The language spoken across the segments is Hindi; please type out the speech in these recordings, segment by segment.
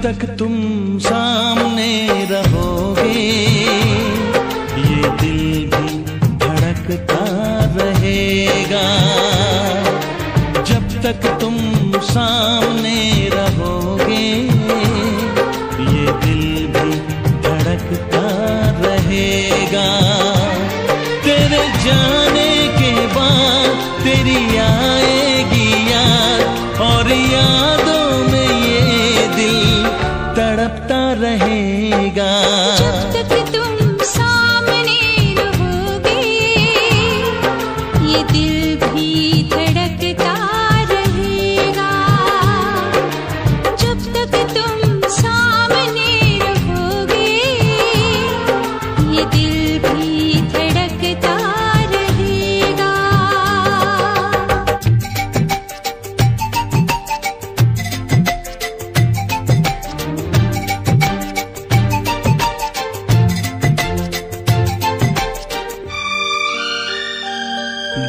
तक तुम सामने रहोगे ये दिल भी धड़कता रहेगा। जब तक तुम सामने रहोगे ये दिल भी धड़कता रहेगा। तेरे जाने के बाद तेरी आएगी याद और यादों में ये दिल तड़पता रहेगा। जब तक तुम सामने रहोगे ये दिल भी धड़कता रहेगा। जब तक तुम सामने रहोगे ये दिल भी धड़कता रहेगा।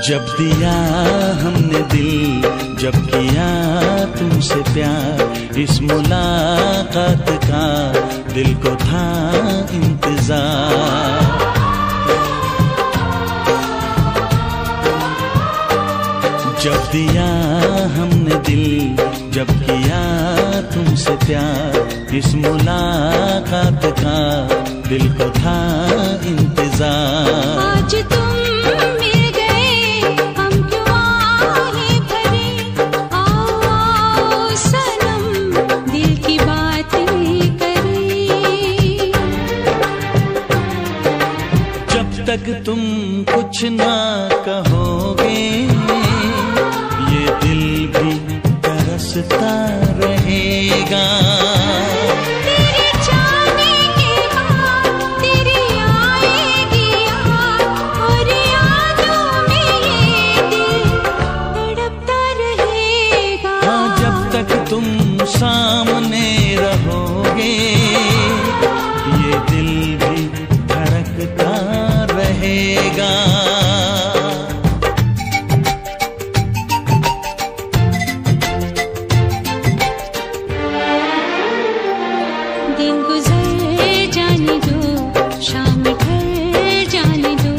जब दिया हमने दिल, जब किया तुमसे प्यार, इस मुलाकात का दिल को था इंतजार। जब दिया हमने दिल, जब किया तुमसे प्यार, इस मुलाकात का दिल को था इंतजार। आज तुम मिल गए हम क्यों आहें भरे, आओ आओ सनम दिल की बातें करें। जब तक तुम कुछ ना कहोगे ये दिल भी तरसता रहेगा। तेरे जाने के बाद तेरी आएगी याद और यादों में ये दिल तड़पता रहेगा। हाँ, जब तक तुम सामने रहोगे ये दिल भी धड़कता रहेगा। दिन गुजर जाने दो, शाम ढल जाने दो,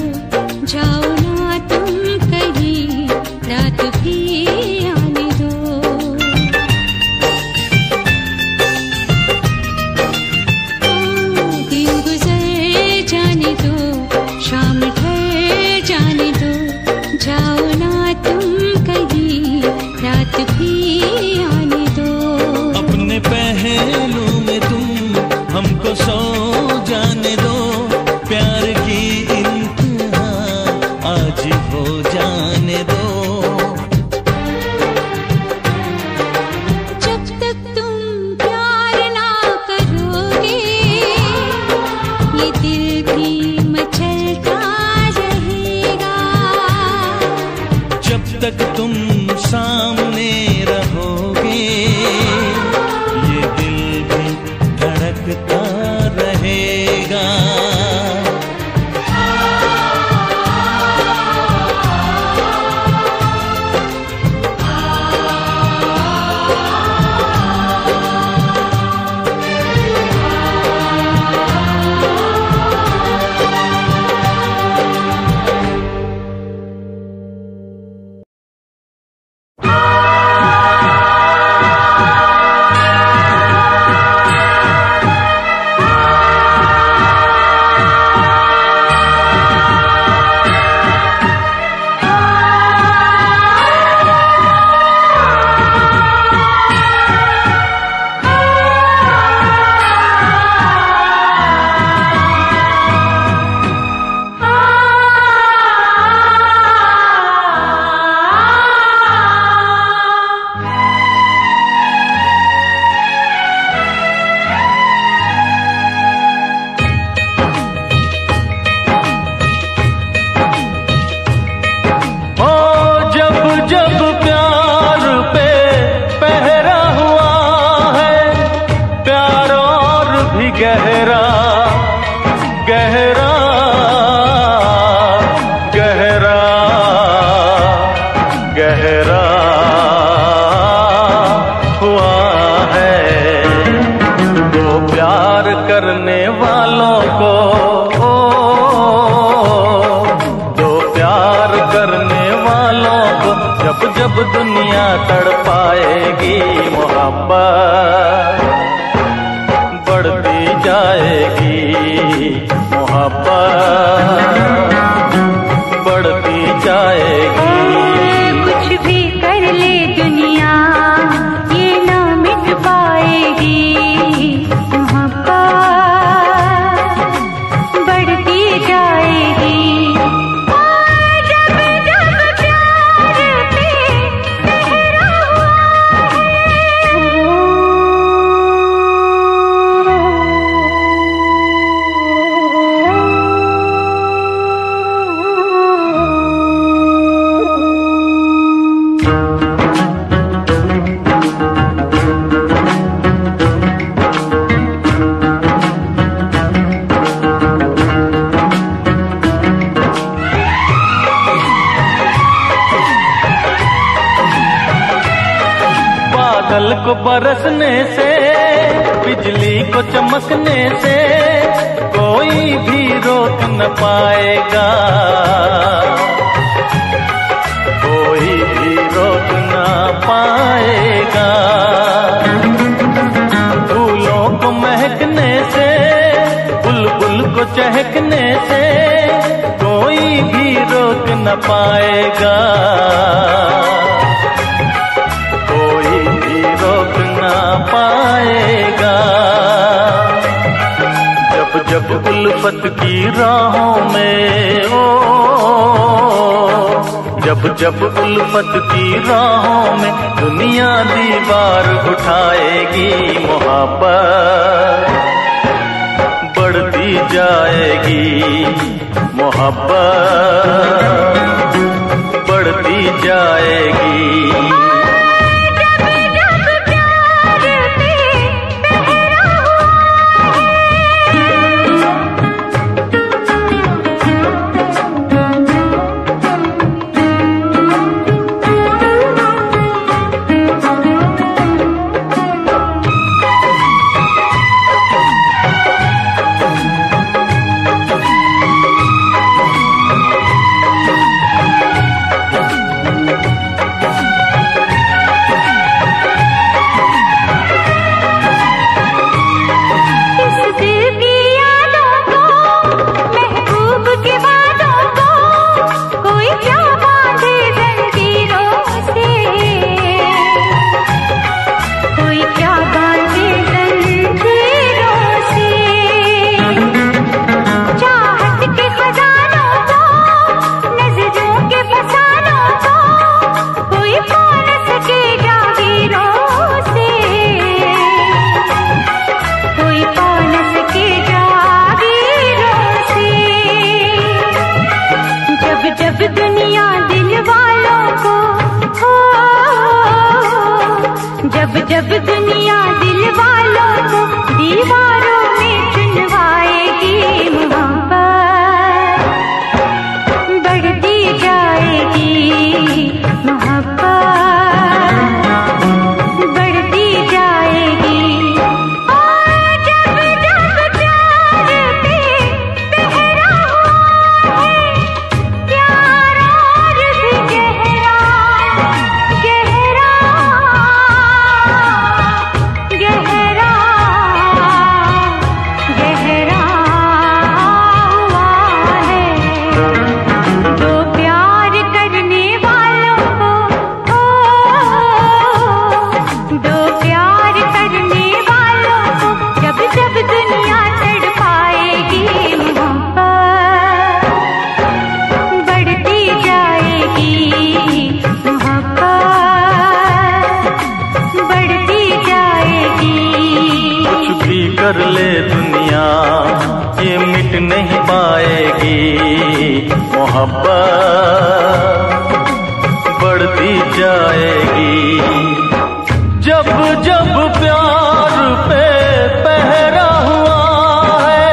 जाओ ना तुम कहीं, रात भी आने दो। दिन गुजर जाने दो, शाम ढल जाने दो, जाओ ना तुम कहीं, रात भी आने दो। अपने पहलू में तुम हमको सो जाने दो, प्यार की इंतहा आज हो जाने दो। जब तक तुम प्यार ना करोगे ये दिल भी मचलता रहेगा। जब तक तुम सामने रहोगे ये दिल भी धड़कता रहेगा। गहरा गहरा गहरा गहरा हुआ है। अब जब दुनिया तड़पाएगी मोहब्बत बढ़ती जाएगी, मोहब्बत बढ़ती जाएगी। कुछ भी कर ले दुनिया ये ना मिट पाएगी, मोहब्बत बढ़ती जाएगी। बादल को बरसने से, बिजली को चमकने से कोई भी रोक न पाएगा, कोई भी रोक न पाएगा। फूलों को महकने से, बुलबुल को चहकने से कोई भी रोक न पाएगा, कोई भी रोक ना पाएगा। जब जब उल्फत की राहों में जब जब उल्फत की राहों में दुनिया दीवार उठाएगी, मोहब्बत बढ़ती जाएगी, मोहब्बत बढ़ती जाएगी। जब दुनिया दिल वालों को दीवारों में चुनवाएगी, मोहब्बत बढ़ती जाएगी, मोहब्बत बढ़ती जाएगी। और जब जब प्यार पे पहरा हुआ है, प्यार और भी गहरा गहरा गहरा गहरा हुआ है। दो प्यार करने वालों को, दो प्यार करने वालों को जब जब दुनिया तड़पाएगी, मोहब्बत बढ़ती जाएगी, मोहब्बत बढ़ती जाएगी। कुछ भी कर ले दुनिया ये मिट नहीं पाएगी, मोहब्बत बढ़ती जाएगी। जब जब प्यार पे पहरा हुआ है,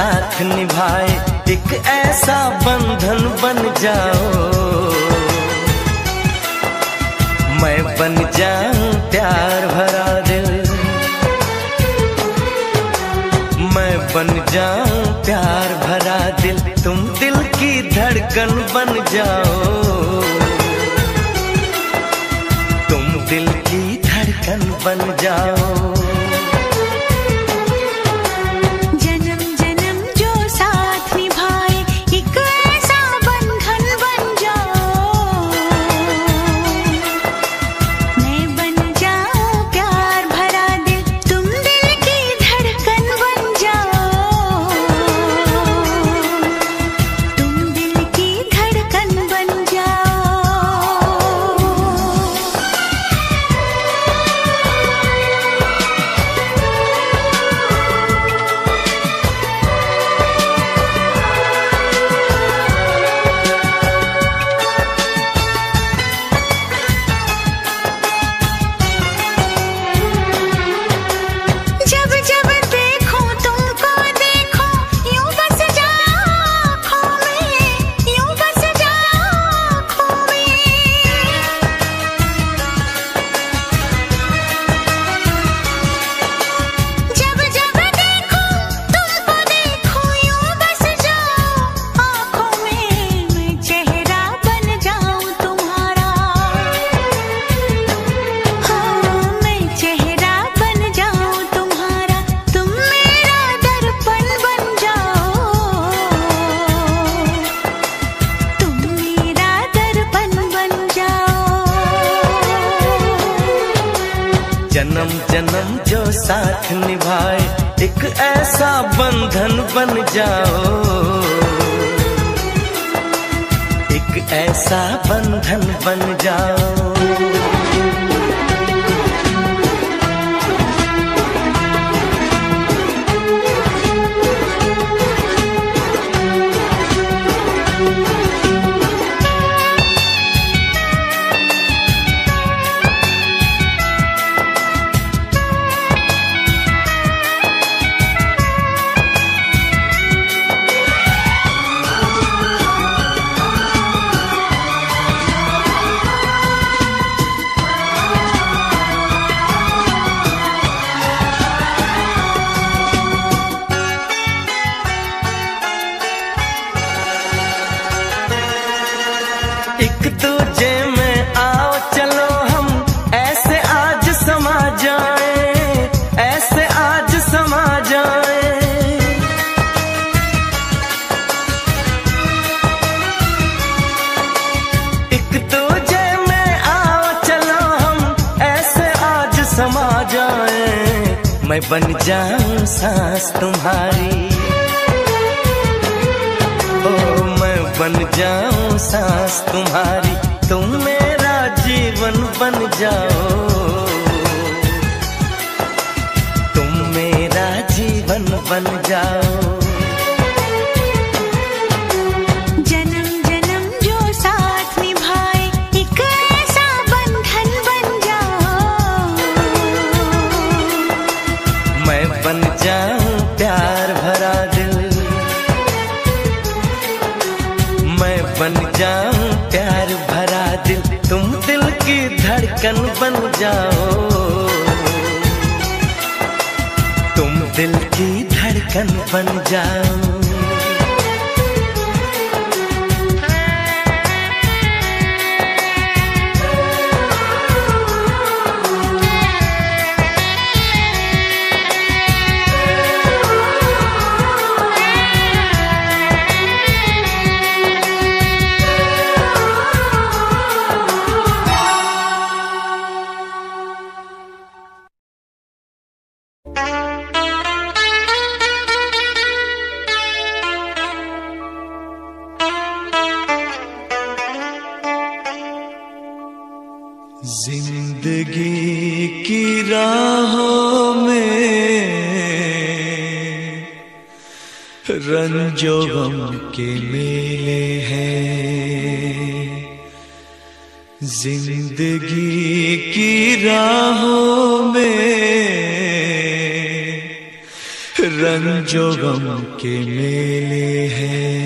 साथ निभाए, एक ऐसा बंधन बन जाओ। मैं बन जाऊं प्यार भरा दिल, मैं बन जाऊं प्यार भरा दिल, तुम दिल की धड़कन बन जाओ। तुम दिल की धड़कन बन जाओ। जन्म जन्म जो साथ निभाए, एक ऐसा बंधन बन जाओ। एक ऐसा बंधन बन जाओ। एक दूजे में आओ चलो हम ऐसे आज समा जाए, ऐसे आज समा जाए। एक दूजे में आओ चलो हम ऐसे आज समा जाए। मैं बन जाऊं सांस तुम्हारी, बन जाऊं सांस तुम्हारी, तुम मेरा जीवन बन जाओ। तुम मेरा जीवन बन जाओ। जन्म जन्म जो साथ निभाए, एक ऐसा बंधन बन जाओ। मैं बन जाऊं प्यार भरा दिल, मैं बन जाऊं प्यार भरा दिल, तुम दिल की धड़कन बन जाओ। तुम दिल की धड़कन बन जाओ। जिंदगी की राहों में रंजो गम के मेले हैं। जिंदगी की राहों में रंजो गम के मेले हैं।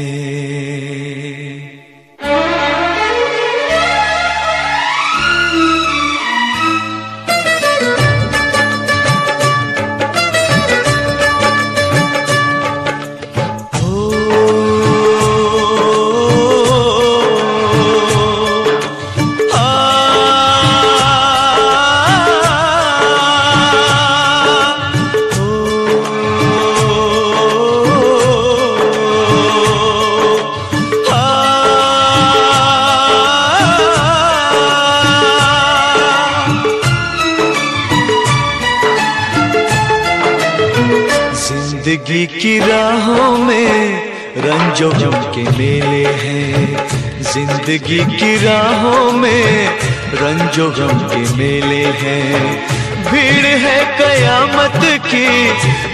जिंदगी की राहों में रंजो गम के मेले हैं। जिंदगी की राहों में रंजो गम के मेले हैं। भीड़ है कयामत की,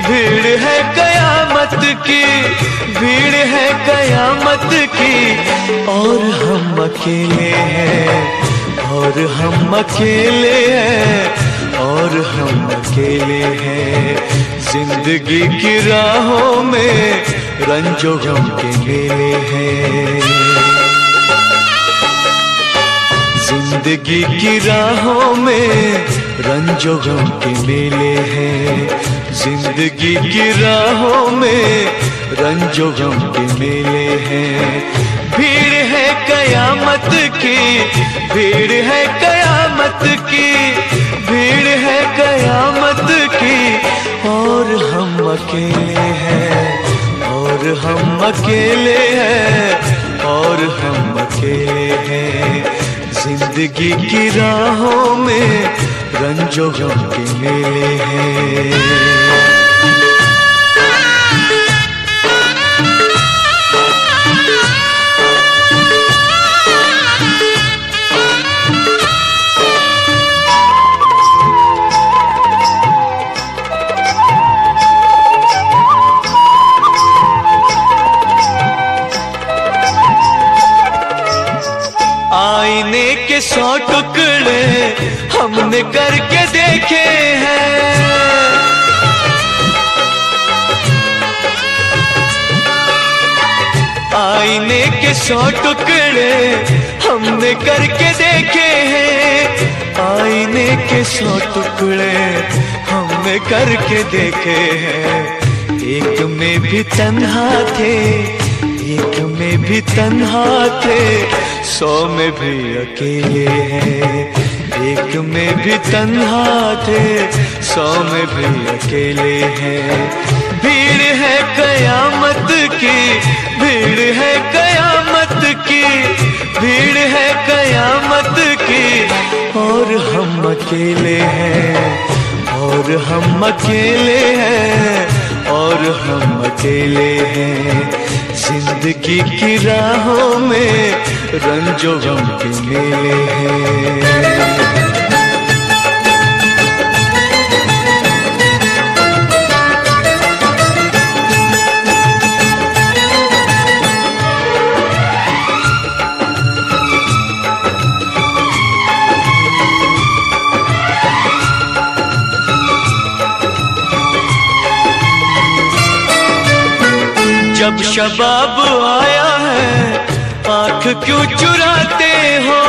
भीड़ है कयामत की, भीड़ है कयामत की, और हम अकेले हैं, और हम अकेले हैं, और हम अकेले हैं। जिंदगी की राहों में रंजो गम के मेले हैं। जिंदगी की राहों में रंजो गम के मेले हैं। जिंदगी की राहों में रंजो गम के मेले हैं। भीड़ है कयामत की, भीड़ है कयामत की, भीड़ है कयामत की, और हम अकेले हैं, और हम अकेले हैं, और हम अकेले हैं। जिंदगी की राहों में रंजो गम के मेले हैं। आईने के 100 टुकड़े हमने करके देखे हैं। आईने के 100 टुकड़े हमने करके देखे हैं। आईने के 100 टुकड़े हमने करके देखे हैं। एक में भी तन्हा थे, एक में भी तन्हा थे, 100 में भी अकेले हैं। एक में भी तन्हा थे, 100 में भी अकेले हैं। भीड़ है कयामत की, भीड़ है कयामत की, भीड़ है कयामत की, और हम अकेले हैं, और हम अकेले हैं, और हम अकेले हैं। जिंदगी की राहों में रंजो गम के मेले हैं। जब शबाब आया है आँख क्यों चुराते हो?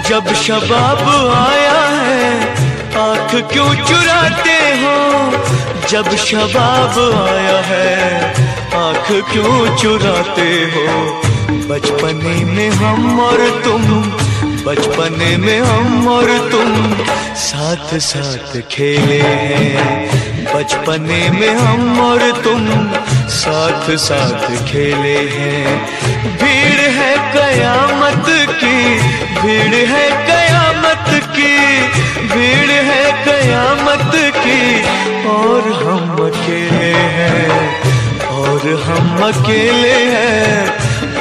जब शबाब आया है आँख क्यों चुराते हो? जब शबाब आया है आँख क्यों चुराते हो? बचपने में हम और तुम, बचपने में हम और तुम साथ साथ खेले हैं। बचपने में हम और तुम साथ साथ खेले हैं। भीड़ है कयामत की, भीड़ है कयामत की, भीड़ है कयामत की, और हम अकेले हैं, और हम अकेले हैं,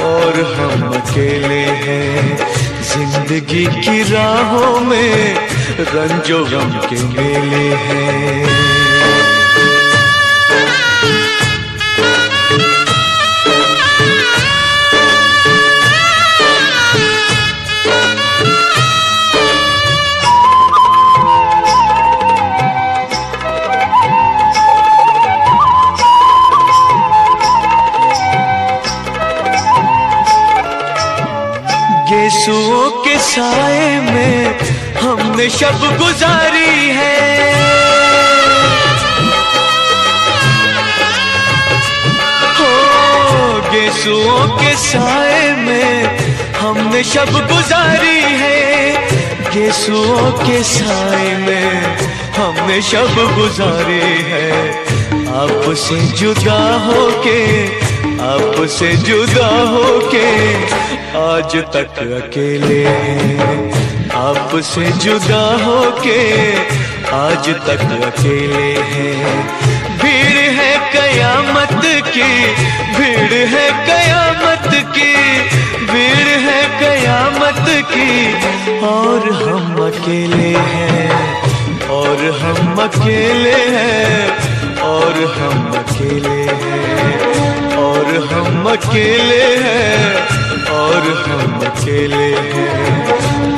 और हम अकेले हैं। जिंदगी की राहों में रंजो गम के मेले हैं। के साए में हमने शब गुजारी है। हो गेसुओं के साए में हमने शब गुजारी है। गेसुओं के साए में हमने शब गुजारी है। आपसे जुदा होके, आपसे जुदा होके आज तक अकेले हैं। आपसे जुदा होके आज तक अकेले हैं। भीड़ है कयामत की, भीड़ है कयामत की, भीड़ है कयामत की, और हम अकेले हैं, और हम अकेले हैं, और हम अकेले हैं, और हम अकेले हैं, और हम अकेले हैं,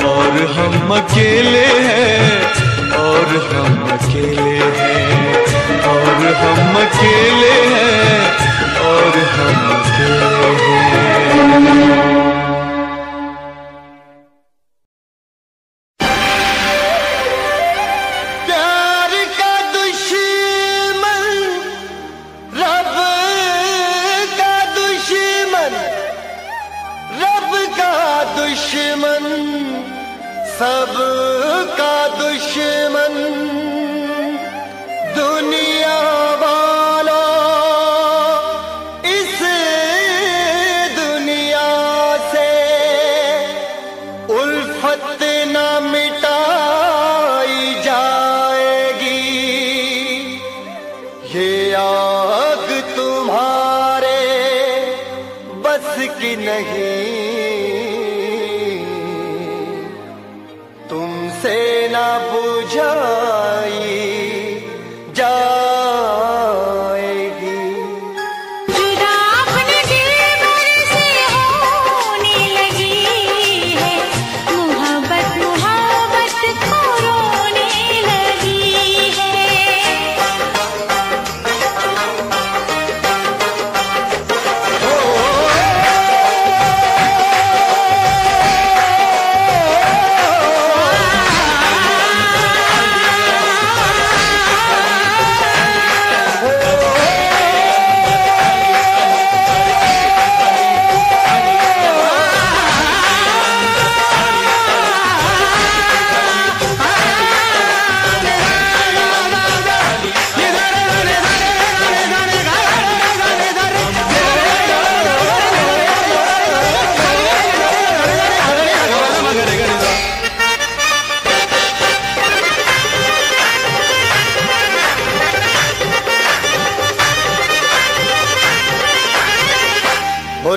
और हम अकेले हैं, और हम अकेले हैं, और हम अकेले हैं, और हम अकेले हैं। सबका दुश्मन दुनिया वाला, इस दुनिया से उल्फत न मिटाई जाएगी। ये आग तुम्हारे बस की नहीं, तुमसे ना बुझाई जाएगी। जुदा अपने दिल से होने लगी है, मोहब्बत मोहब्बत को रोने लगी है।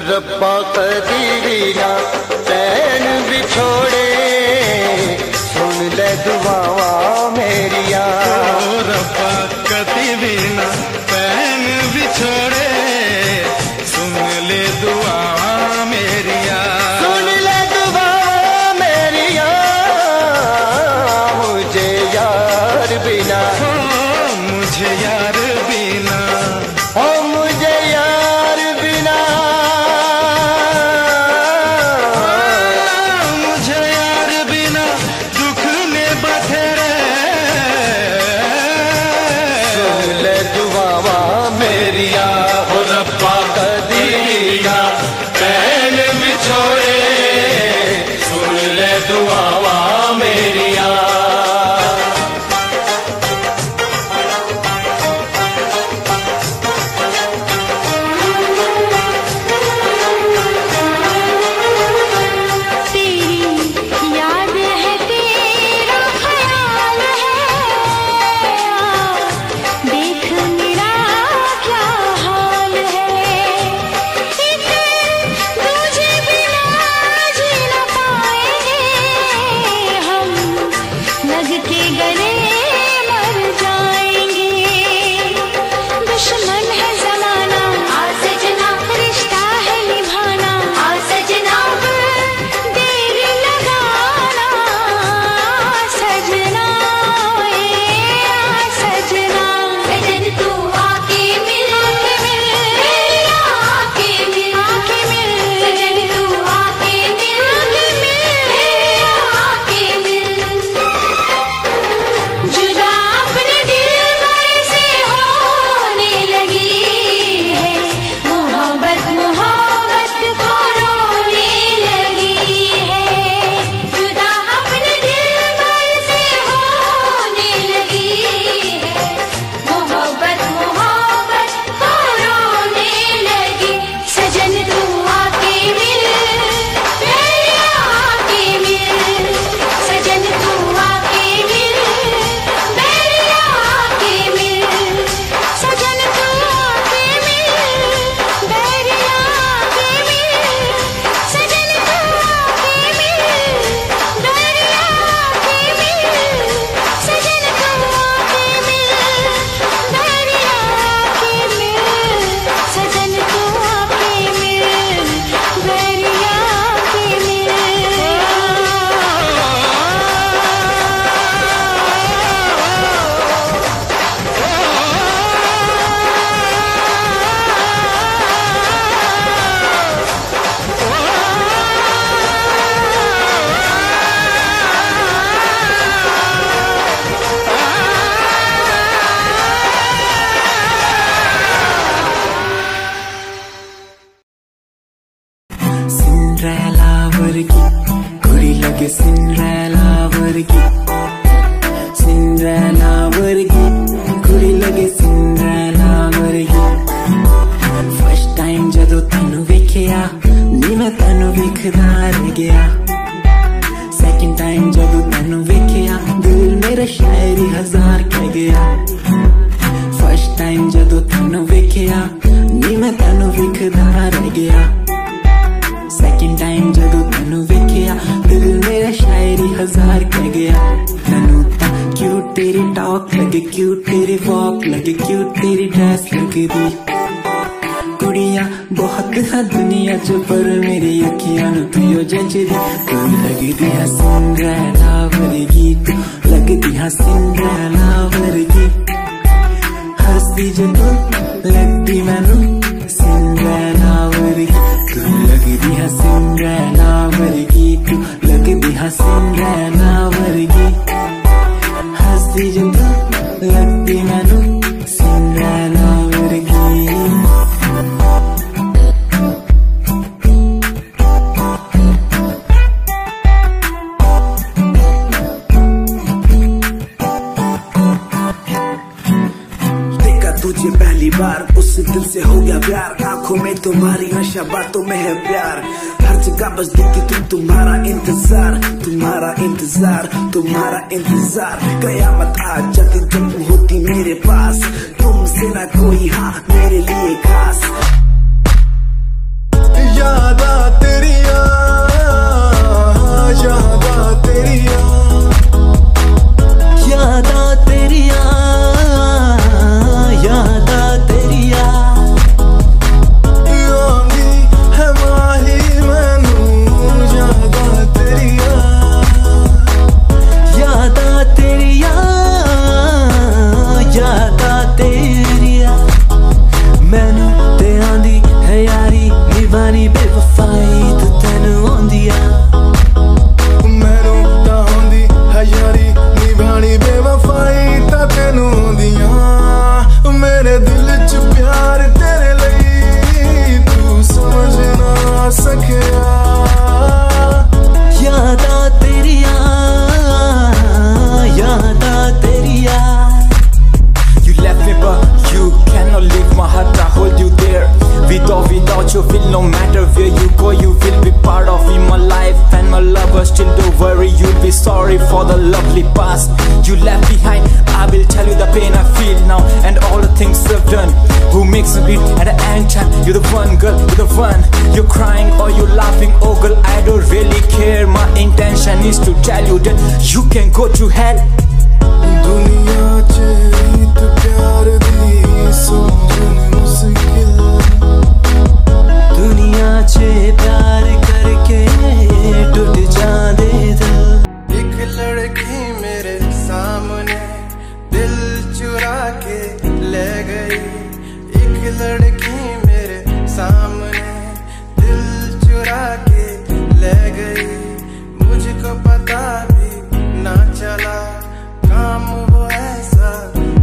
रब्बा कदी ना चैन बिछोड़े, सुन ले दुआवा मेरिया। रब्बा कदी ना चैन बिछोड़े, सुन ले दुआवा मेरिया। सुन ले दुआवा मेरिया, मुझे यार बिना, मुझे यार बिना, ओ मुझे यार बिना, तेनू वेखिया नी मैं तेनू वेखदा रह गया। सेकंड टाइम जदों तेनू वेखिया दिल मेरा शायरी हजार कह गया। तेनू तां क्यूट तेरी टॉक लगे, क्यूट तेरी वॉक लगे, क्यूट तेरी ड्रेस लगदी। कुड़ियां बहुत है दुनिया च पर मेरी अखियां नू तू यो जचदी। तू लगदी है सिंड्रेला वर्गी, तू लगदी है सिंड्रेला वर्गी। हंसदी जो तू लगदी मैनू सिंड्रेला वर्गी। तू लगदी है सिंड्रेला वर्गी, तू लगदी है सिंड्रेला वर्गी। हंसदी जो तू लगदी मैनू सिंड्रेला वर्गी। तुझे पहली बार उस दिल से हो गया प्यार, आंखों में तुम्हारी नशा बातों में है प्यार। हर जगह बस दिखती तुम, तुम्हारा इंतजार, तुम्हारा इंतजार, तुम्हारा इंतजार। कयामत आ जाती जब तुम होती मेरे पास, तुमसे ना कोई हाँ मेरे लिए खास। यादा तेरिया, यादा तेरिया, यादा तेरिया, यादा तेरिया। आंदी है माही मैनू यादा तेरिया, यादा तेरिया, यादा तेरिया। मैनू ते आंदी है यारी निभानी बेवफाई तू तेनू आंदिया। मैनू तां आंदी है यारी निभानी बेवफाई तां तेनू आंदिया। मेरे दिल च प्यार तेरे लिए तू समझ ना सकिया। यादा तेरिया, यादा तेरिया। You left me but you cannot leave my heart, I hold you there. Without you feel no matter where you go you will be part of in my life and my lover. Still don't worry, you'll be sorry for the lovely past you left behind. I will tell you the pain I feel now and all the things I've done. Who makes me bleed at the end time? You're the one girl, you're the one. You're crying or you're laughing, oh girl I don't really care. My intention is to tell you that you can go to hell. दुनिया च रीत प्यार दी समझनी मुश्किल। दुनिया च प्यार करके टूट जांदे दिल। एक लड़की मेरे सामने दिल चुरा के ले गई। एक लड़की मेरे सामने दिल चुरा के ले गई। मुझको पता भी ना चला काम वो ऐसा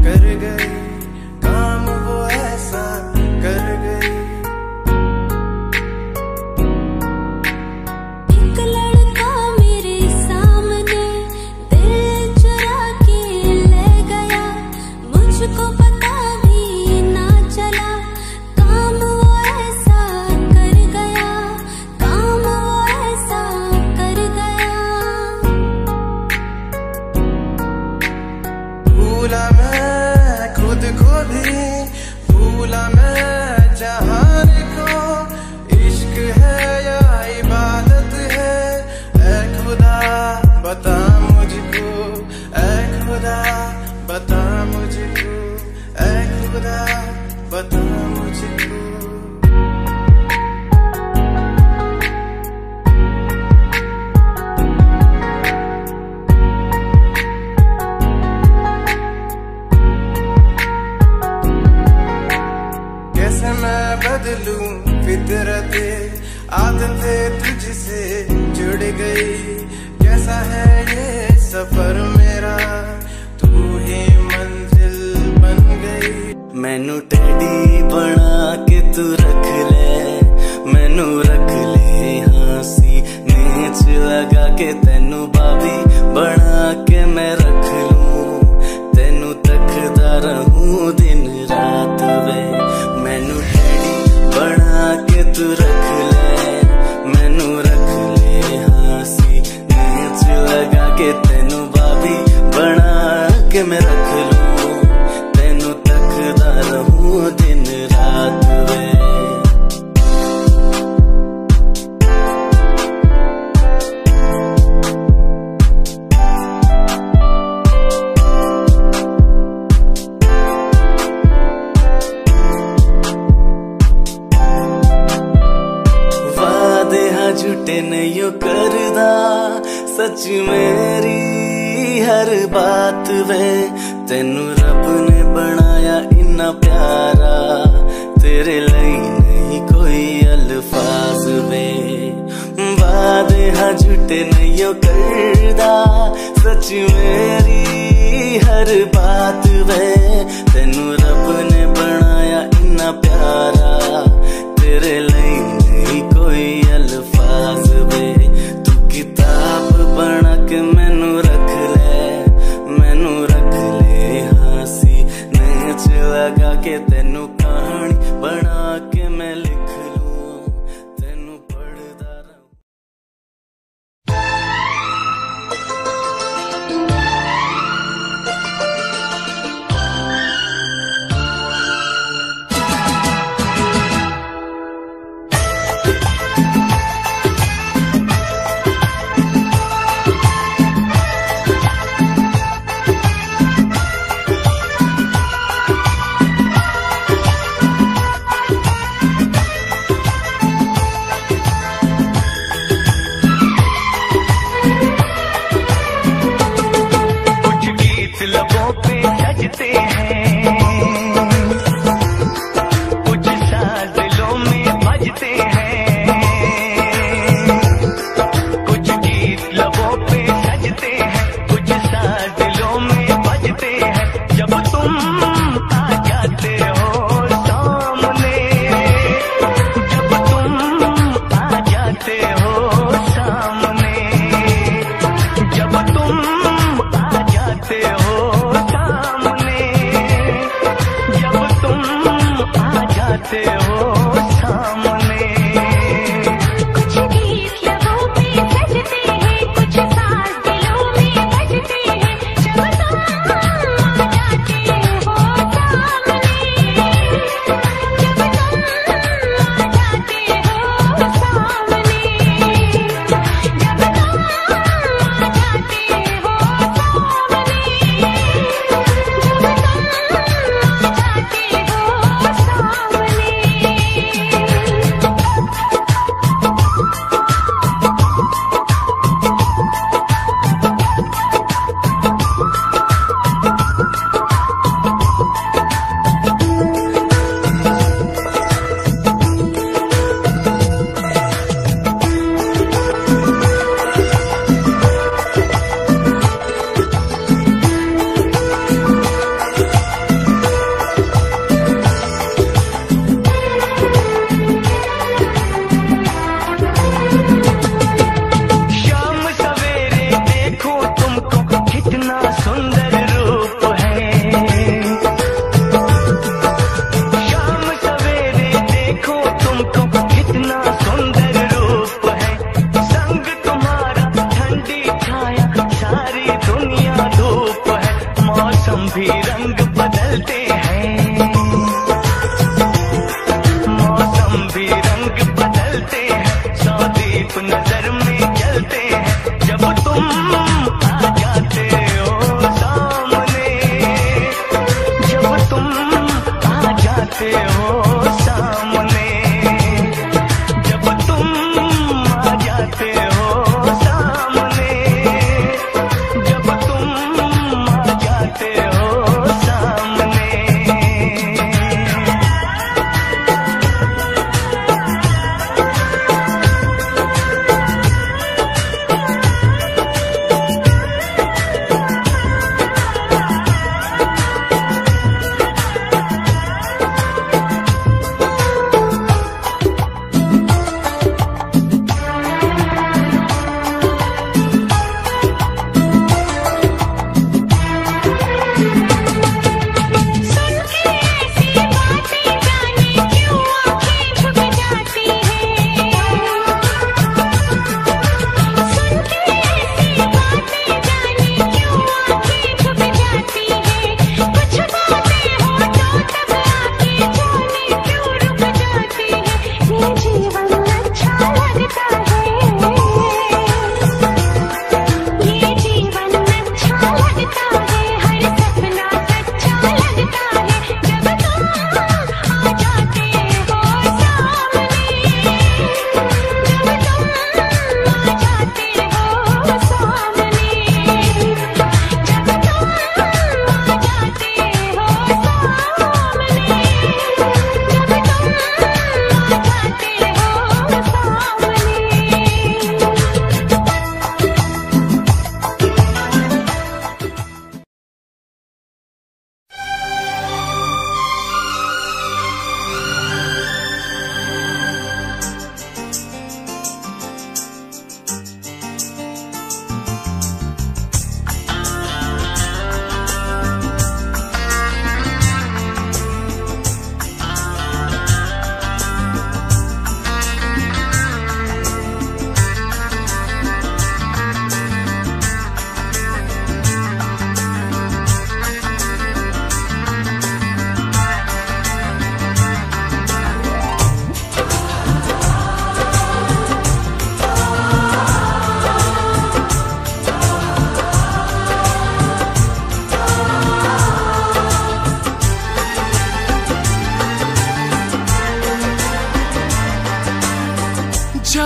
कर गई, काम वो ऐसा कर गई। एक लड़का मेरे सामने दिल चुरा के ले गया। मुझको पता भी ना चला काम वो ऐसा कर गया, काम वो ऐसा कर गया। भूला मैं खुद को भी, भूला मैं जहान को। इश्क है या इबादत है, ऐ खुदा बता मुझको, ऐ खुदा बता मुझको, ऐ खुदा बता मुझको। कैसे मैं बदलूं फितरते, आदतें तुझसे जुड़ गई। कैसा है ये सफर मेरा, तू ही मंजिल बन गई। मैनू टेडी बना के तू रख ले, मैनू रख ले हंसी नीच लगा के। तेनू बाबी बना के मैं रख लूं, तेनू तकदा रहूं दिन रात वे। मैनू टेडी बना के तू रख ले, मैनू रख ले हंसी नीच लगा के। तेनू बाबी बना के मैं रख लूं, तेनू तकदा रहूं दिन सच मेरी हर बात वे तेनू रब ने बनाया इन्ना प्यारा तेरे लिए नहीं कोई अल्फाज वे वादे हाँ झूठे नहीं करदा सच मेरी हर बात वे तेनू रब ने बनाया इन्ना प्यारा तेरे लिए नहीं कोई अल्फाज वे तू किताब बना के मैनू रख ले हासी नेच लगा के तेनू कहानी बना के मैं लिख लूं तेनू पढ़दा रहूं।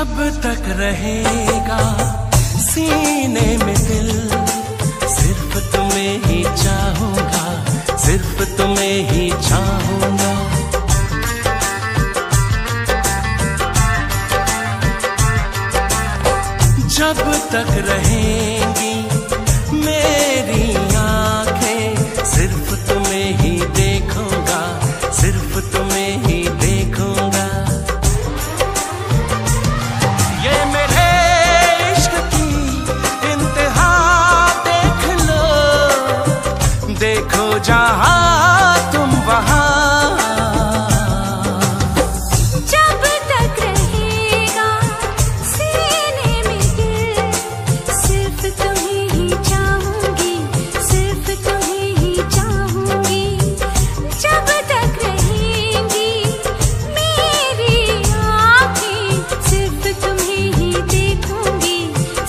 जब तक रहेगा सीने में दिल, सिर्फ तुम्हें ही चाहूंगा, सिर्फ तुम्हें ही चाहूंगा। जब तक रहेंगी मेरी आंखें, सिर्फ तुम्हें ही देखूंगा, सिर्फ तुम्हें ही देखूंगा। ये मेरे इश्क की इंतहा देख लो, देखो जहां तुम वहां। जब तक रहेगा सीने में दिल, सिर्फ तुम्हें ही चाहूंगी, सिर्फ तुम्हें ही चाहूंगी। जब तक रहेंगी मेरी आँखें, सिर्फ तुम्हें ही देखूंगी,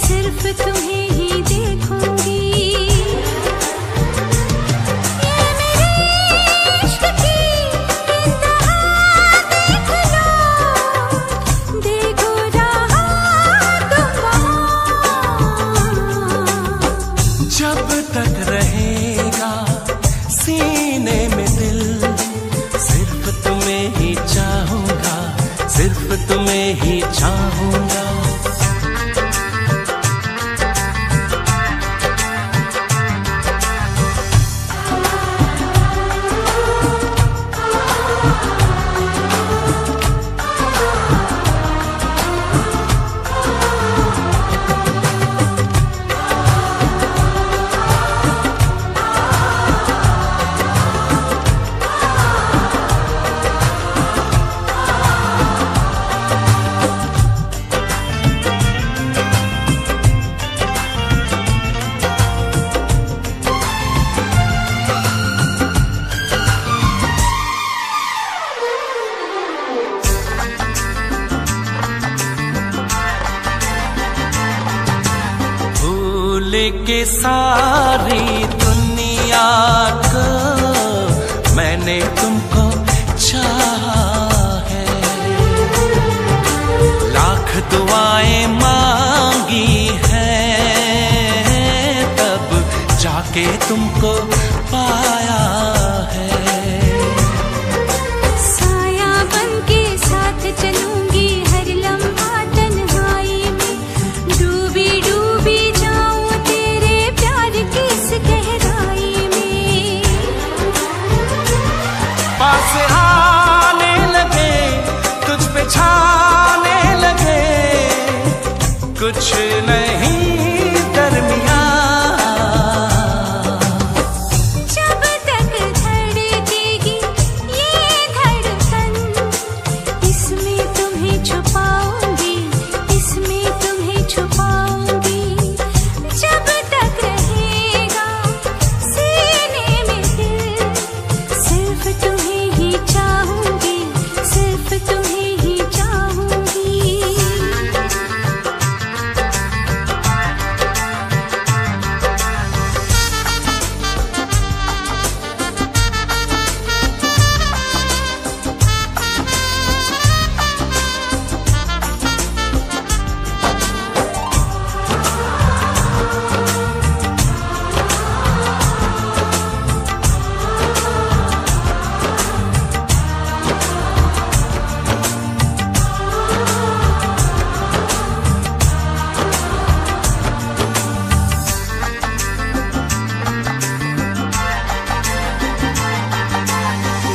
सिर्फ तुम्हें ही देखूंगी। ये मेरे इश्क की इंतहा देख लो, देखो जहां तुम वहां। जब तक रहेगा सीने में दिल, सिर्फ तुम्हें ही चाहूंगा, सिर्फ तुम्हें ही चाहूंगा। भूल के सारी दुनिया को मैंने तुमको चाहा है, लाख दुआएं मांगी हैं, तब जाके तुमको पाया है। साया बनके साथ चलूंगी हर लम्हा तन्हाई में, डूबी डूबी जाऊं तेरे प्यार की इस गहराई में। पास आने लगे तुझ पे छाने लगे, कुछ नहीं दरमियां। जब तक धड़केगी ये धड़कन, इसमें तुम्हें छुपाऊंगी, इसमें तुम्हें छुपाऊंगी। जब तक रहेगा सीने में दिल, सिर्फ तुम्हें ही चाहूंगी, सिर्फ तुम्हें ही चाहूंगी।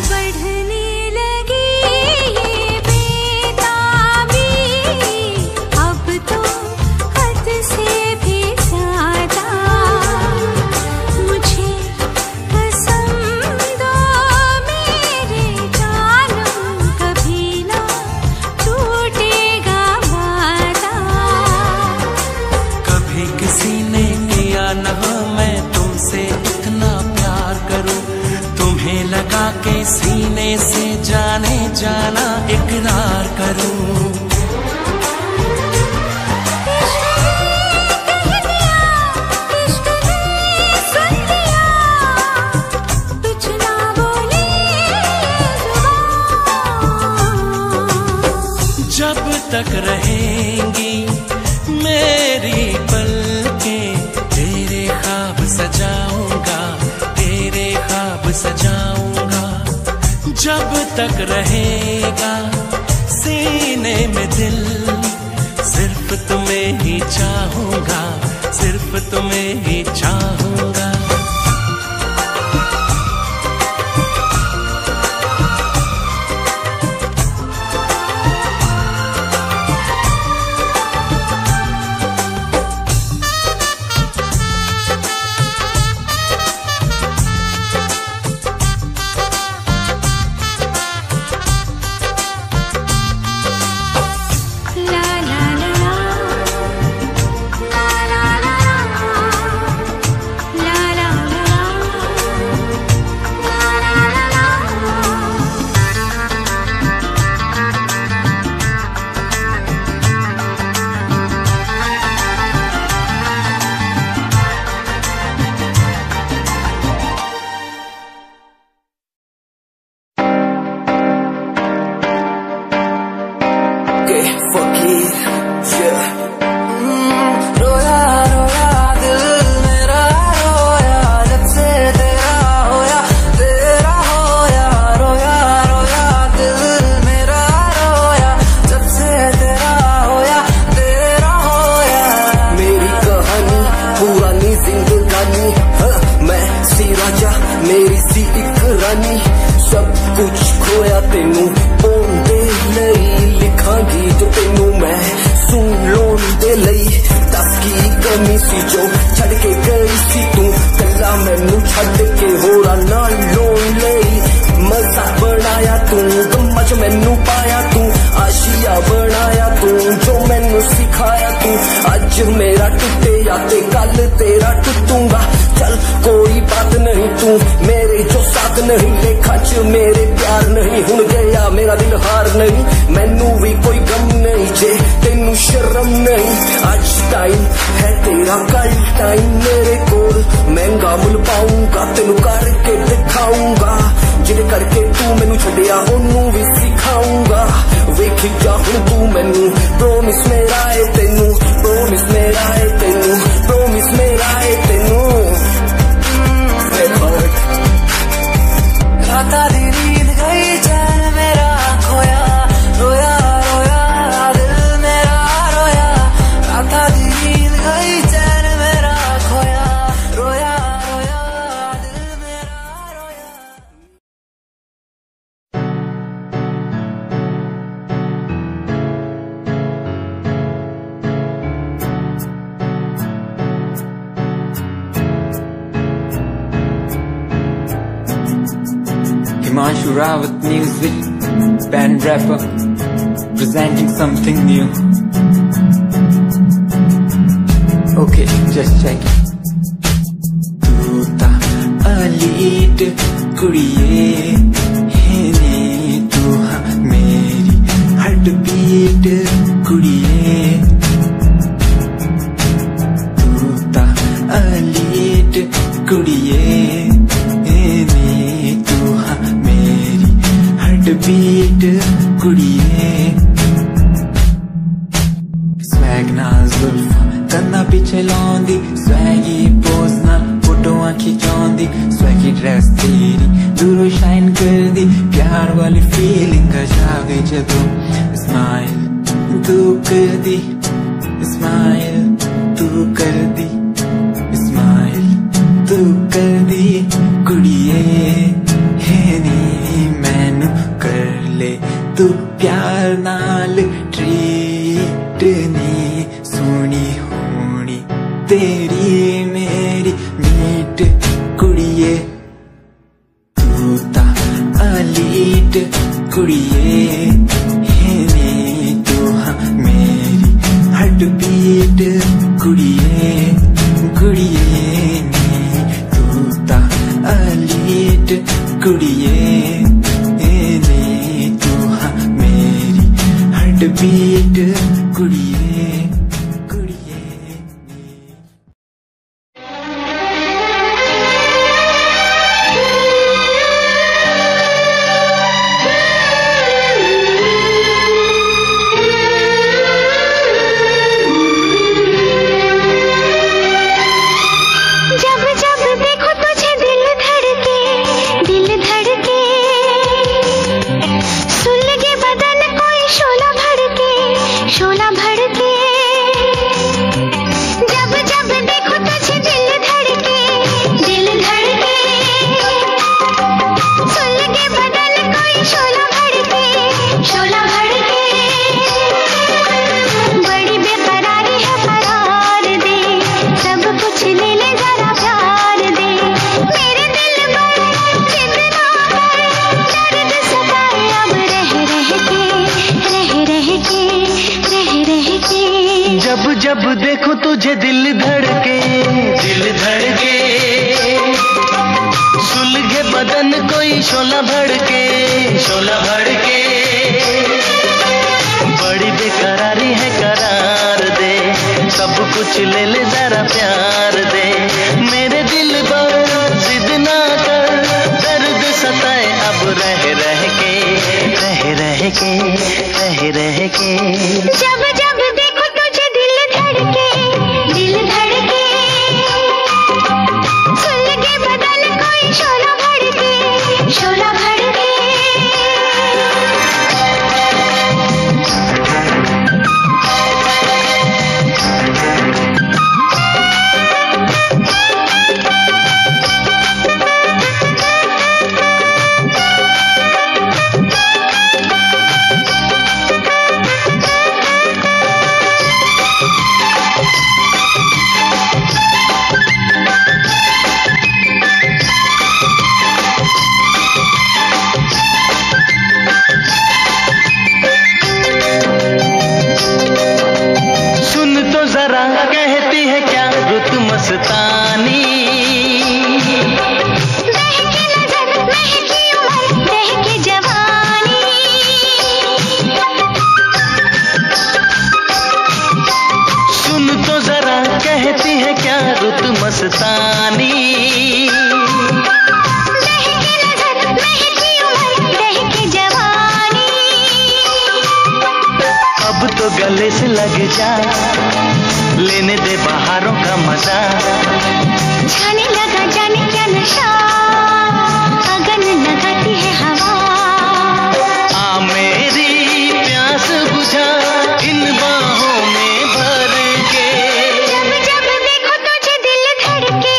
बढ़ने लगी ये बेताबी, अब तो हद से भी ज्यादा। मुझे कसम दो मेरे जानम, कभी ना टूटेगा वादा। कभी किसी ने किया न हो मैं तुमसे इतना प्यार करूं, तुम्हें लगा के सीने से जाने जाना इकरार करूं। इश्क ने सुन लिया, कुछ ना बोली जुबान। जब तक रहेंगी मेरी पलकें, तेरे ख्वाब सजाऊंगा, तेरे ख्वाब सजाऊंगा। जब तक रहेगा सीने में दिल, सिर्फ तुम्हें ही चाहूंगा, सिर्फ तुम्हें ही चाहूंगा। Himanshu Rawat music, band rapper, presenting something new. Okay, just check it. तू ता अलीट कुड़िए है नी, तू हाँ मेरी हार्ट बीट कुड़िए। तू ता अलीट कुड़िए बीट कुड़िए। स्वैग नाल जुल्फा कन्ना पिछे लाउंदी, स्वैगी पोज नाल फोटोआं खिचाउंदी, स्वैगी ड्रेस तेरी दूरों शाइन कर दी, प्यार वाली फीलिंग आ गई जदों स्माइल तू कर दी, स्माइल तू कर दी, स्माइल तू कर दी कुड़िए है नी। मैनू कर ले तू प्यार नाल ट्रीट नी, सोनी होनी तेरी मेरी मीट कुड़िए। तू ता अलीट कुड़िए है नी, तू हाँ मेरी हार्ट बीट कुड़िए कुड़िए नी। तू ता अलीट कुड़िए बीट कुड़िए कुड़िए। तुझे दिल धड़के, दिल धड़के, सुलगे बदन कोई शोला भड़के, शोला भड़के, बड़ी बेकरारी है करार दे, सब कुछ ले ले जरा प्यार दे, मेरे दिल पर जिद ना कर, दर्द सताए अब रह रह के, रह रह के, रह रह के। जब जब देखो तुझे दिल धड़के, दिल धड़के, सुलगे बदन कोई शोला भड़के, शोला भड़के। मस्तानी बहकी नजर, महकी उम्र, बहकी जवानी, सुन तो जरा कहती है क्या रुत मस्तानी, बहकी नजर, महकी उम्र, बहकी जवानी, अब तो गले से लग जा, लेने दे बहारों का मजा, छाने लगा जाने क्या नशा, अगन लगाती है हवा, आ मेरी प्यास बुझा इन बाहों में भर के, जब जब देखो तुझे दिल धड़के,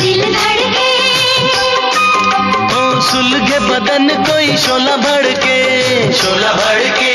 दिल धड़के, ओ सुलगे बदन कोई शोला भड़के, शोला भड़के।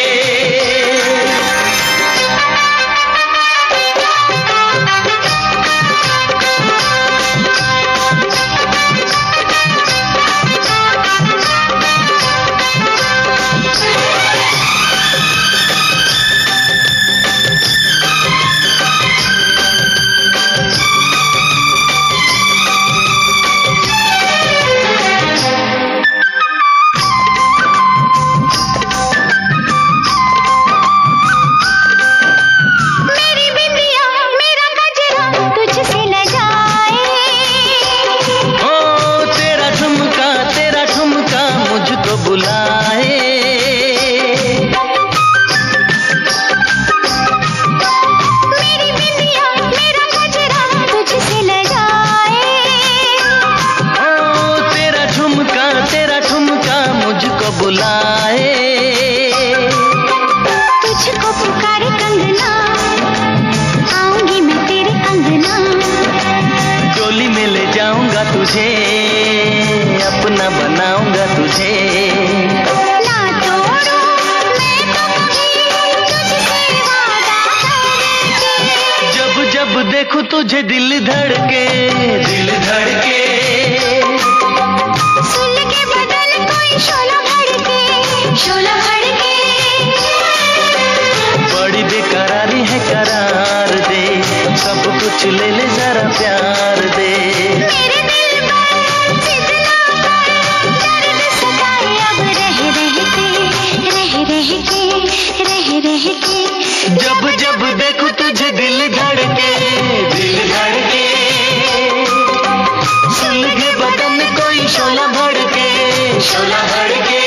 तुझे अपना बनाऊंगा तुझे, ना तोड़ूं मैं तो कभी तुझसे वादा करके, जब जब देखूं तुझे दिल धड़के, दिल धड़के, सुलगे बदन कोई शोला भड़के, शोला भड़के, बड़ी बेकरारी है करार दे, सब कुछ ले ले जरा प्यार दे, मेरे दिल पर जिद ना कर, दर्द सताए अब रह रह के, रह रह के, रह रह के, जब जब देखूं तुझे दिल धड़के, दिल धड़के, सुलगे बदन कोई शोला भड़के, शोला भड़के।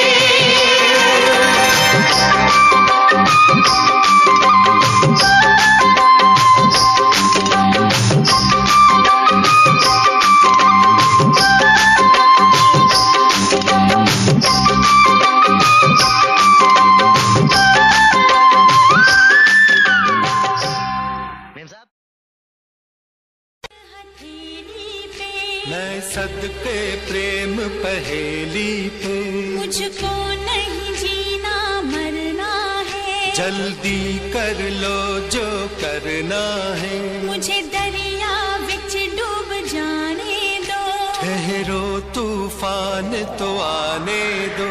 मैं सदके प्रेम पहेली पे, मुझको नहीं जीना मरना है, जल्दी कर लो जो करना है, मुझे दरिया विच डूब जाने दो, ठहरो तूफान तो आने दो,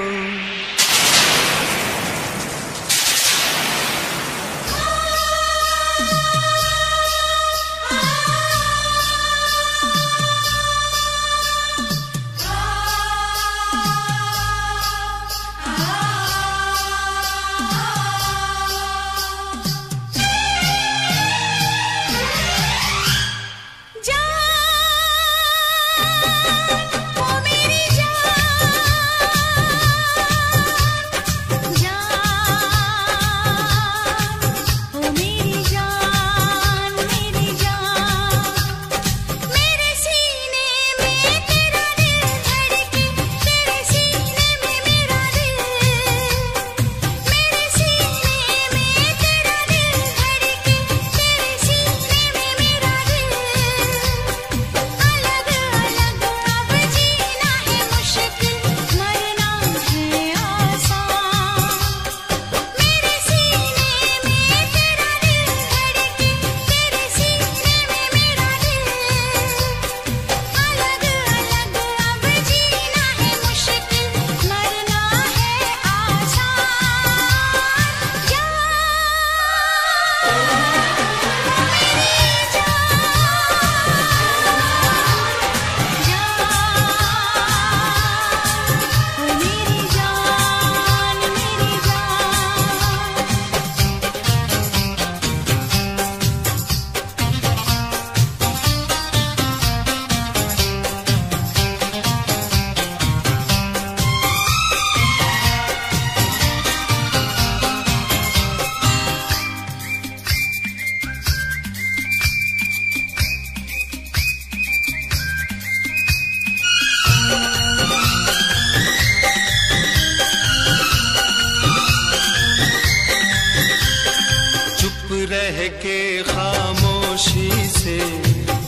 के खामोशी से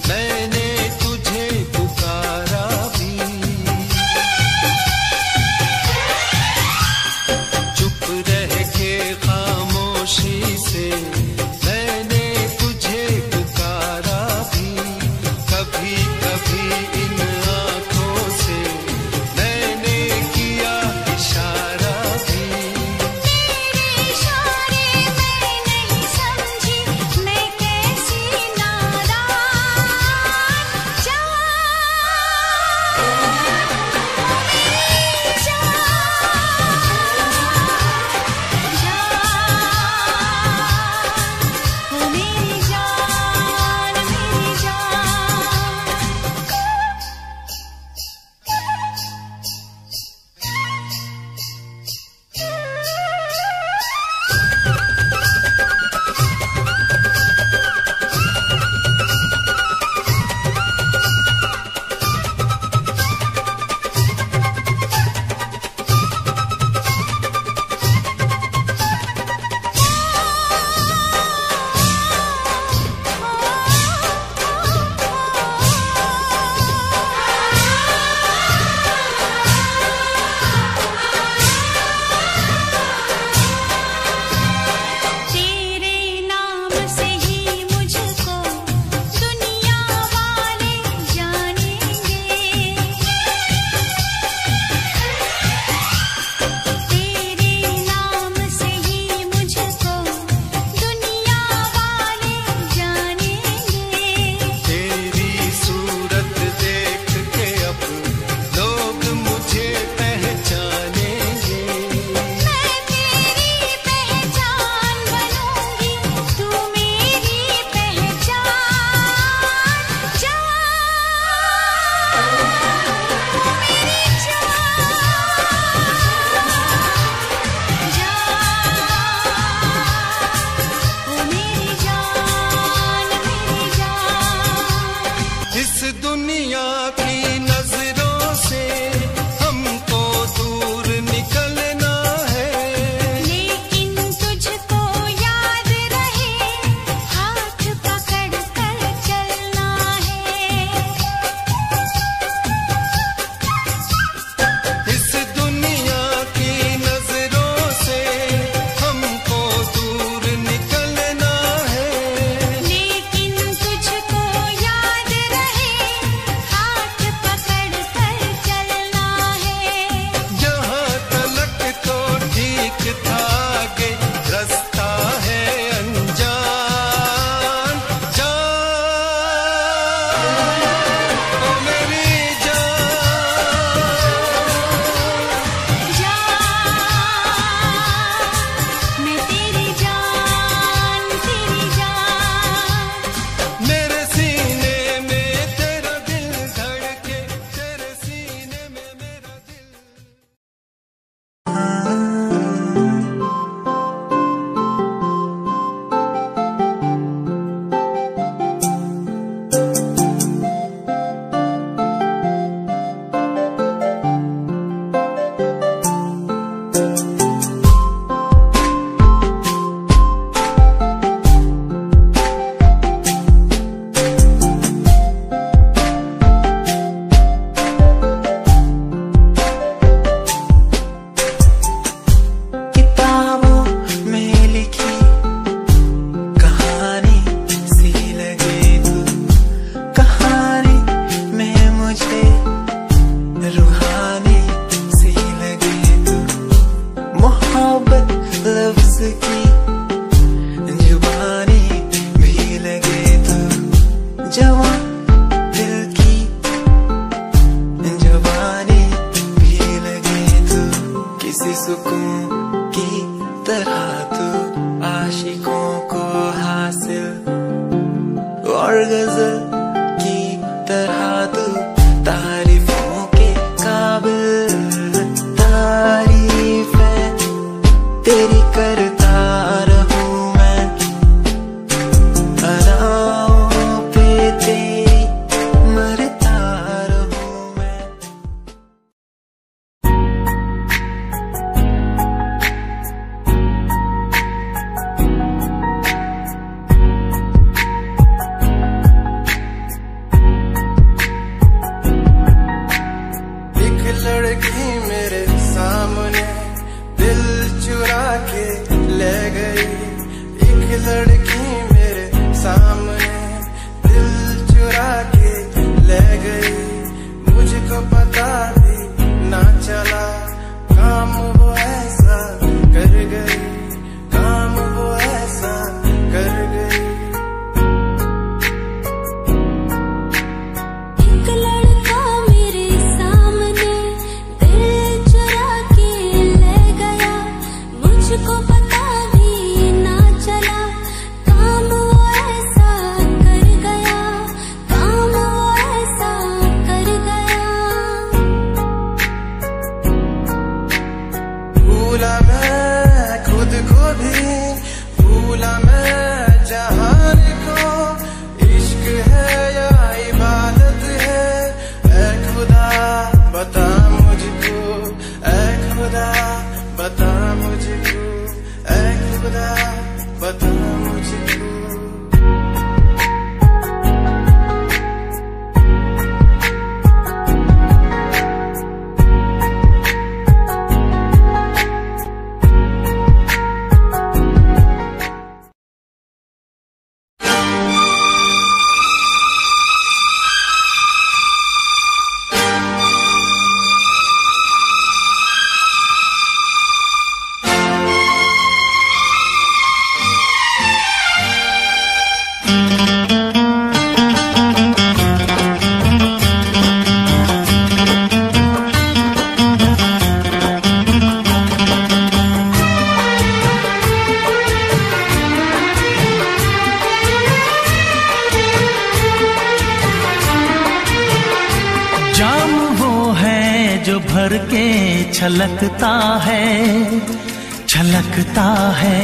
मैंने तुझे पुकारा भी, चुप रह के खामोशी से मैंने तुझे पुकारा भी, कभी कभी इन आँखों से मैंने किया इशारा भी। तेरे इशारे मैं नहीं समझी, मैं कैसी नादान जान, मेरी जान, मेरी तेरे नाम से ही मुझको दुनिया वाले जानेंगे, तेरे नाम से ही मुझको दुनिया वाले जानेंगे। तेरी सूरत देख के अब लोग मुझे पहचानेंगे, मैं तेरी पहचान बनूंगी, तू मेरी पहचान जान, मेरी जान। इस दुनिया की नजरों से हमको दूर निकलना है, लेकिन तुझको याद रहे हाथ पकड़ कर चलना है। इस दुनिया की नजरों से हमको दूर निकलना है, लेकिन तुझको याद रहे हाथ पकड़ कर चलना है। जहाँ तलक तो ठीक था आगे रास्ता है अनजान जान, ओ मेरी मैं तेरी जान, तेरी जान। मेरे सीने में तेरा दिल धड़के, तेरे सीने में मेरा दिल। किताबों में लिखी कहानी सी लगे तू, कहानी में मुझे रूहानी सी लगे तू, मोहब्बत लफ्ज की जुबानी भी लगे तू, जवां दिल की जवानी भी लगे तू, किसी सुकून की तरह तू आशिकों को हासिल, और गजल की तरह तू तारीफों के काबिल, तारीफें तेरी करता रहूं मैं, अदाओं पे तेरी मरता रहूं मैं। भूला मैं खुद को भी, भूला मैं जहान को। इश्क है या इबादत है, ऐ खुदा बता मुझको, ऐ खुदा बता मुझको, ऐ खुदा बता मुझको। भर के छलकता है, छलकता है।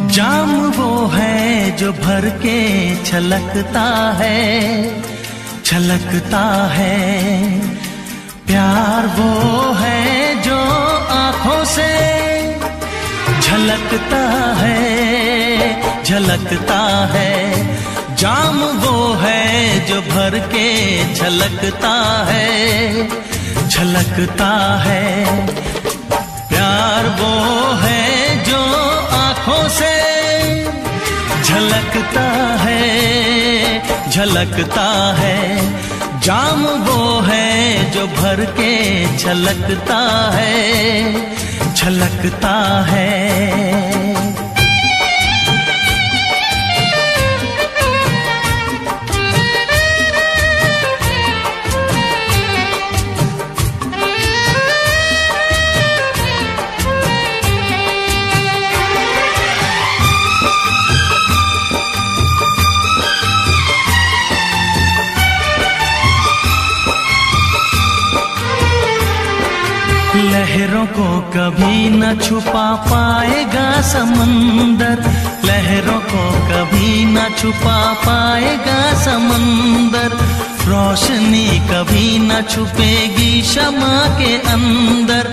जाम वो है जो भर के छलकता है, छलकता है। प्यार वो है जो आँखों से झलकता है, झलकता है। जाम वो है जो भर के छलकता है, छलकता है। प्यार वो है जो आँखों से झलकता है, झलकता है। जाम वो है जो भर के छलकता है, छलकता है। लहरों को कभी न छुपा पाएगा समंदर, लहरों को कभी न छुपा पाएगा समंदर। रोशनी कभी न छुपेगी शमा के अंदर,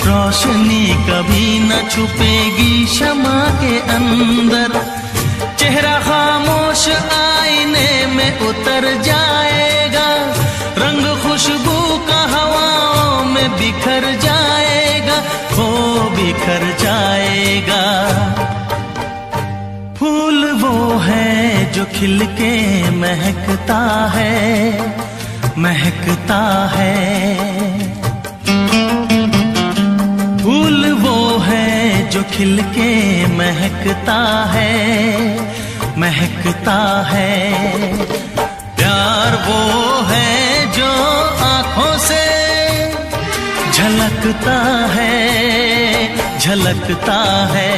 रोशनी कभी न छुपेगी शमा के अंदर। चेहरा खामोश आईने में उतर जाएगा, रंग खुशबू का हवाओं में बिखर जाएगा, वो बिखर जाएगा। फूल वो है जो खिल के महकता है, महकता है। फूल वो है जो खिल के महकता है, महकता है। प्यार वो है जो आँखों से झलकता है, झलकता है।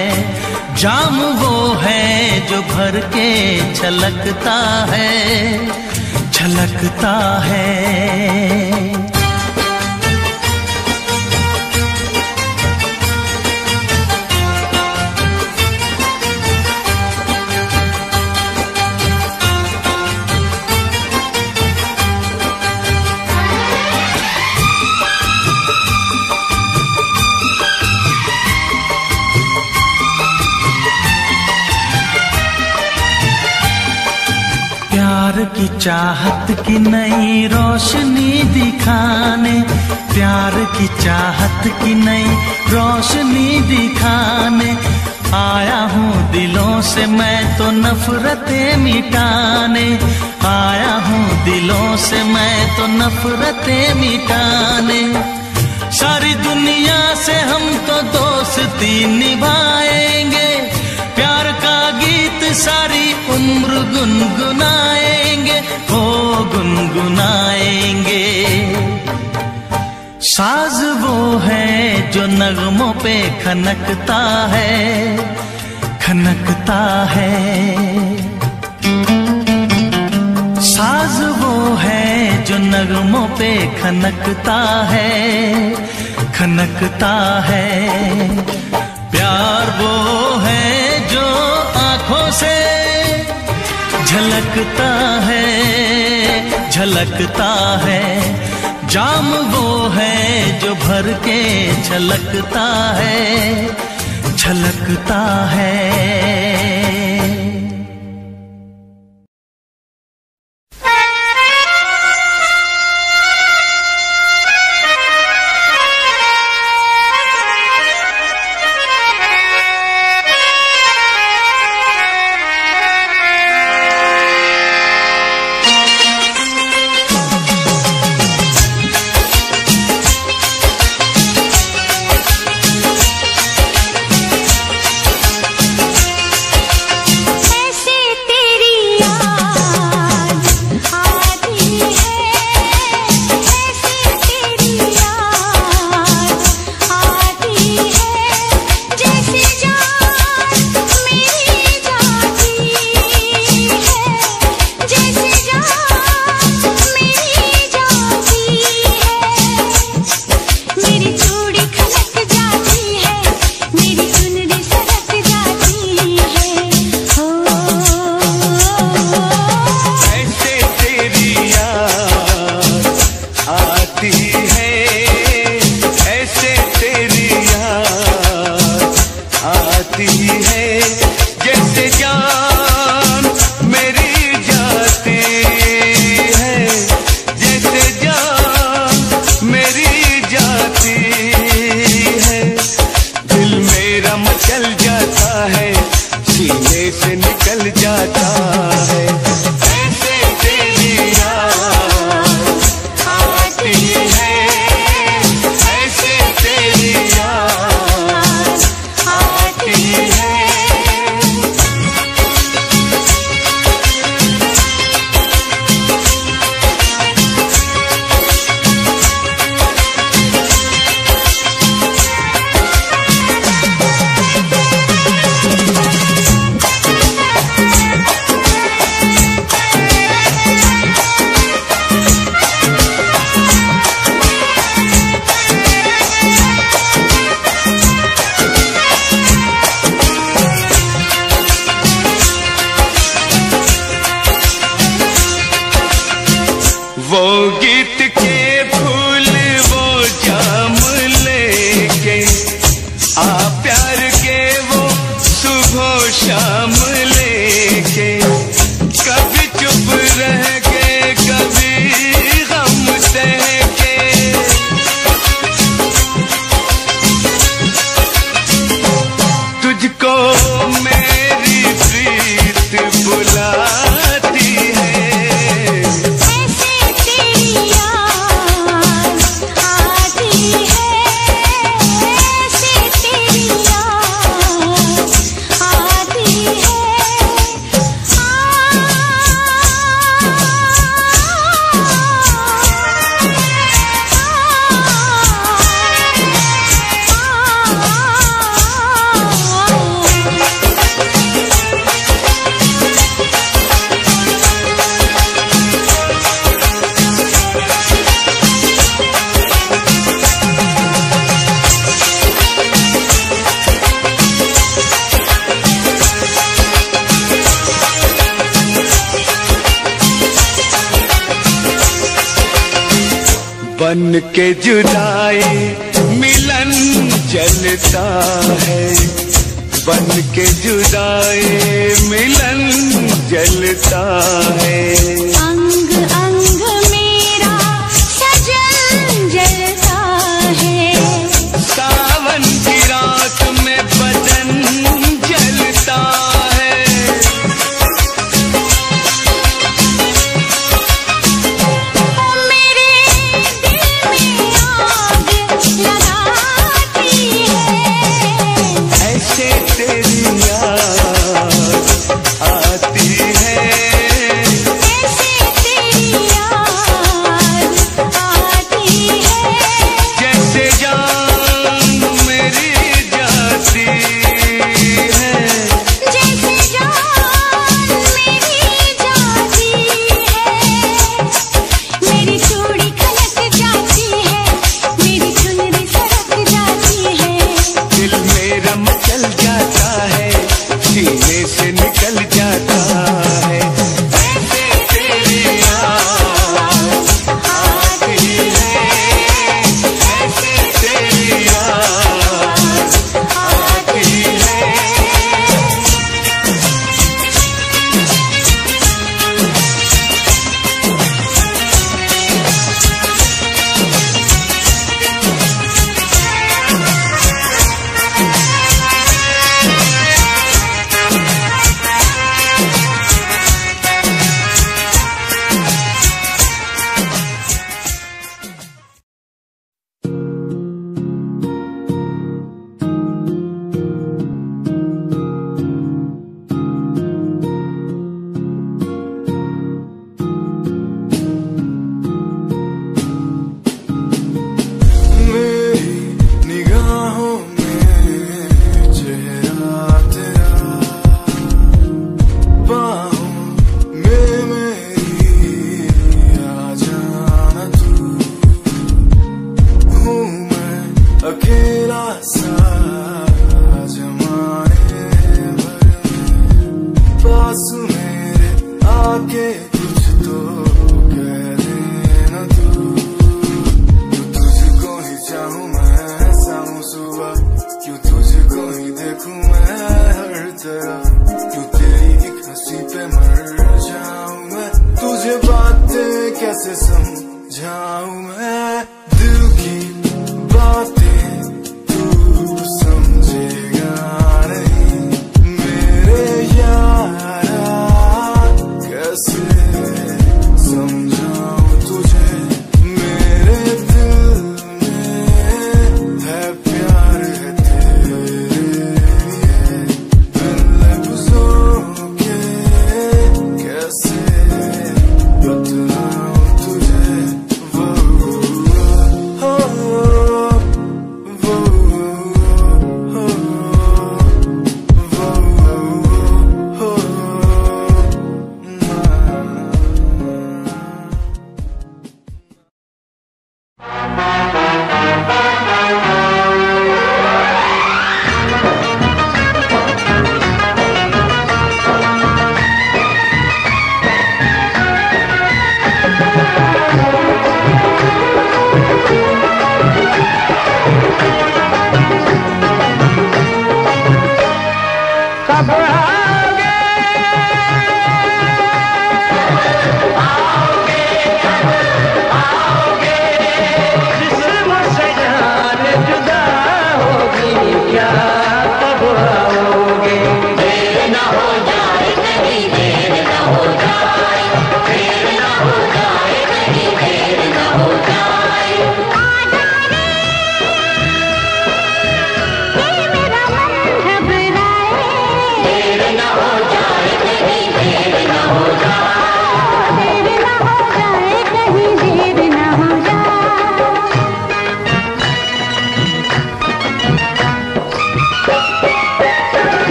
जाम वो है जो भर के छलकता है, छलकता है। प्यार की चाहत की नई रोशनी दिखाने, प्यार की चाहत की नई रोशनी दिखाने आया हूँ दिलों से मैं तो नफरतें मिटाने। आया हूँ दिलों से मैं तो नफरतें मिटाने। सारी दुनिया से हम तो दोस्ती निभाएंगे, प्यार का गीत सारी उम्र गुनगुनाएंगे, हो गुनगुनाएंगे। साज वो है जो नगमों पे खनकता है, खनकता है। साज वो है जो नगमों पे खनकता है, खनकता है। प्यार वो है जो आंखों से झलकता है, झलकता है। जाम वो है जो भर के छलकता है, छलकता है। बन के जुदाई मिलन चलता है, बन के जुदाई मिलन जलता है। अंग अंग मेरा सजन जलता है, सावन की रात में बदन जलता है। मेरे दिल में आग लगाती है, ऐसे तेरी याद आती है, ऐसे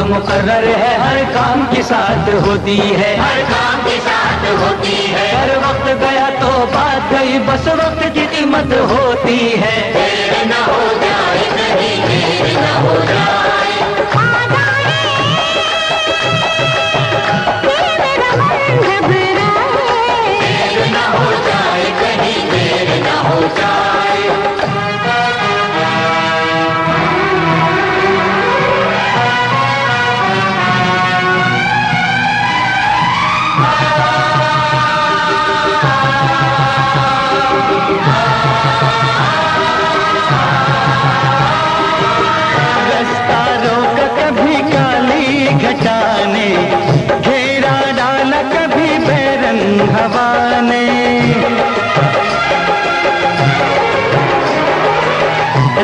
मुकर्रर है, हर काम के साथ होती है, हर काम के साथ होती है। हर वक्त गया तो बात गई, बस वक्त की कीमत होती है। देर न हो जाए कहीं, देर न हो जाए, देर न हो जाए कहीं, देर न हो जाए। घटाने घेरा डाला कभी बैरंग हवा ने,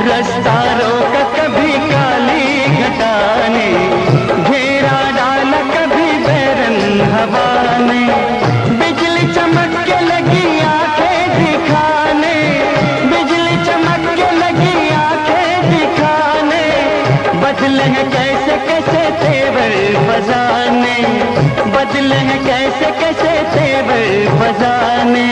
रास्ता रोका कभी काली घटाने, घेरा डाला कभी बैरंग हवा ने। बिजली चमक के लगी आंखें दिखाने, बिजली चमक के लगी आंखें दिखाने, बदले हैं कैसे कैसे तेवर बजाने, बदले हैं कैसे कैसे तेवर बजाने।